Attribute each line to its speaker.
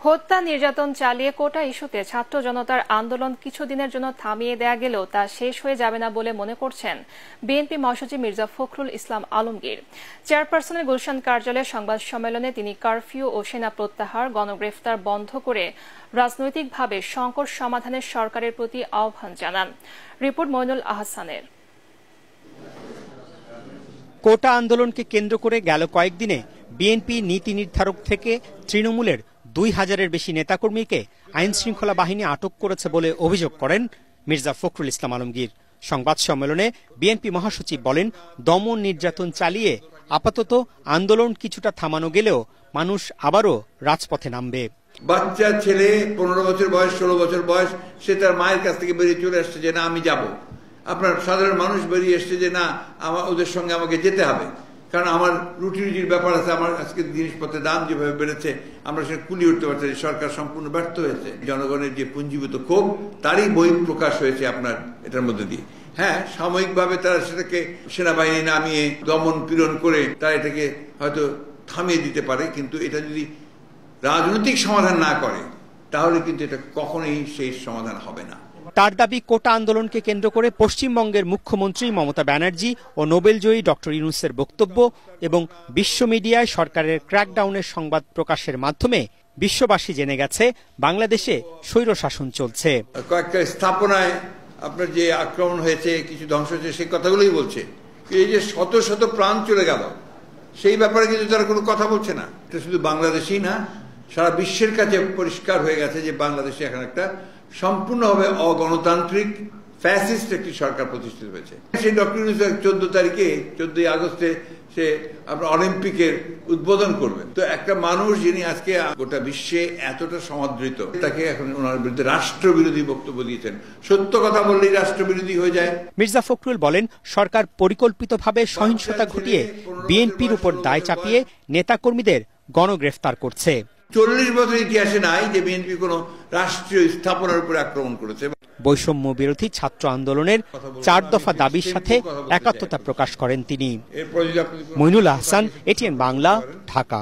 Speaker 1: হত্যা নির্যাতন চালিয়ে কোটা ইস্যুতে ছাত্র জনতার আন্দোলন কিছুদিনের জন্য থামিয়ে দেয়া গেলেও তা শেষ হয়ে যাবে না বলে মনে করছেন বিএনপি মহাসচিব মির্জা ফখরুল ইসলাম আলমগীর। চেয়ারপারসনের গুলশান কার্যালয়ে সংবাদ সম্মেলনে তিনি কারফিউ ও সেনা প্রত্যাহার, গণগ্রেফতার বন্ধ করে রাজনৈতিকভাবে সংকট সমাধানের সরকারের প্রতি আহ্বান জানান। রিপোর্ট মইনুল আহসানের।
Speaker 2: কোটা আন্দোলনকে কেন্দ্র করে গেল কয়েকদিনে বিএনপি নীতি নির্ধারক থেকে তৃণমূলের 2000-এর বেশি নেতাকর্মীকে আইন শৃঙ্খলা বাহিনী আটক করেছে বলে অভিযোগ করেন মির্জা ফখরুল ইসলাম আলমগীর। সংবাদ সম্মেলনে বিএনপি মহাসচিব বলেন, দমন নির্যাতন চালিয়ে আপাতত আন্দোলন কিছুটা থামানো গেলেও মানুষ আবারও রাজপথে নামবে।
Speaker 3: বাচ্চা ছেলে 15 বছর বয়স, 16 বছর বয়স, সে তার মায়ের কাছ থেকে বেরিয়ে চলে আসছে যে না আমি যাব। আপনার সাধারণ মানুষ বেরিয়ে এসছে যে না ওদের সঙ্গে আমাকে যেতে হবে, কারণ আমার রুটির ব্যাপার আছে। আমার আজকে জিনিসপত্রের দাম যেভাবে বেড়েছে আমরা সেটা কুলিয়ে উঠতে পারছি। সরকার সম্পূর্ণ ব্যর্থ হয়েছে। জনগণের যে পুঞ্জীভূত ক্ষোভ তারই বহিঃপ্রকাশ হয়েছে আপনার এটার মধ্যে দিয়ে। হ্যাঁ, সাময়িকভাবে তারা সেটাকে সেনাবাহিনী নামিয়ে দমন পীড়ন করে তারা এটাকে হয়তো থামিয়ে দিতে পারে, কিন্তু এটা যদি রাজনৈতিক সমাধান না করে তাহলে কিন্তু এটা কখনোই সেই সমাধান হবে না।
Speaker 2: তার দাবি, কোটা আন্দোলনকে কেন্দ্র করে পশ্চিমবঙ্গের মুখ্যমন্ত্রী মমতা ব্যানার্জি ও নোবেলজয়ী ডক্টর ইউনূসের বক্তব্য এবং বিশ্ব মিডিয়ায় সরকারের ক্র্যাকডাউনের সংবাদ প্রকাশের মাধ্যমে বিশ্ববাসী জেনে গেছে বাংলাদেশে স্বৈরশাসন চলছে।
Speaker 3: কয়েকটা স্থাপনায় আপনার যে আক্রমণ হয়েছে, কিছু ধ্বংস হয়েছে, সেই কথাগুলোই বলছে। এই যে শত শত প্রাণ চলে গেল, সেই ব্যাপারে কিন্তু তারা কোনো কথা বলছে না। এটা শুধু বাংলাদেশেই না, সারা বিশ্বের কাছে পরিষ্কার হয়ে গেছে যে বাংলাদেশে এখন একটা সম্পূর্ণভাবে অগণতান্ত্রিক ফ্যাসিস্ট একটি সরকার প্রতিষ্ঠিত হয়েছে। সেই ডক্টর ইউনূস 14 আগস্টে সে আপনার অলিম্পিকের উদ্বোধন করবেন। তো একটা মানুষ যিনি আজকে গোটা বিশ্বে এতটা সমাদৃত, তাকে এখন ওনার বিরুদ্ধে রাষ্ট্রবিরোধী বক্তব্য দিয়েছেন। সত্য কথা বললেই রাষ্ট্রবিরোধী হয়ে যায়।
Speaker 2: মির্জা ফখরুল বলেন, সরকার পরিকল্পিতভাবে সহিংসতা ঘটিয়ে বিএনপির উপর দায় চাপিয়ে নেতাকর্মীদের গণগ্রেফতার করছে।
Speaker 3: 40 বছর ইতিহাসে নাই যে বিএনপি কোন রাষ্ট্রীয় স্থাপনার উপর আক্রমণ করেছে।
Speaker 2: বৈষম্য বিরোধী ছাত্র আন্দোলনের 4 দফা দাবির সাথে একাত্মতা প্রকাশ করেন তিনি। মইনুল আহসান, এটিএন বাংলা, ঢাকা।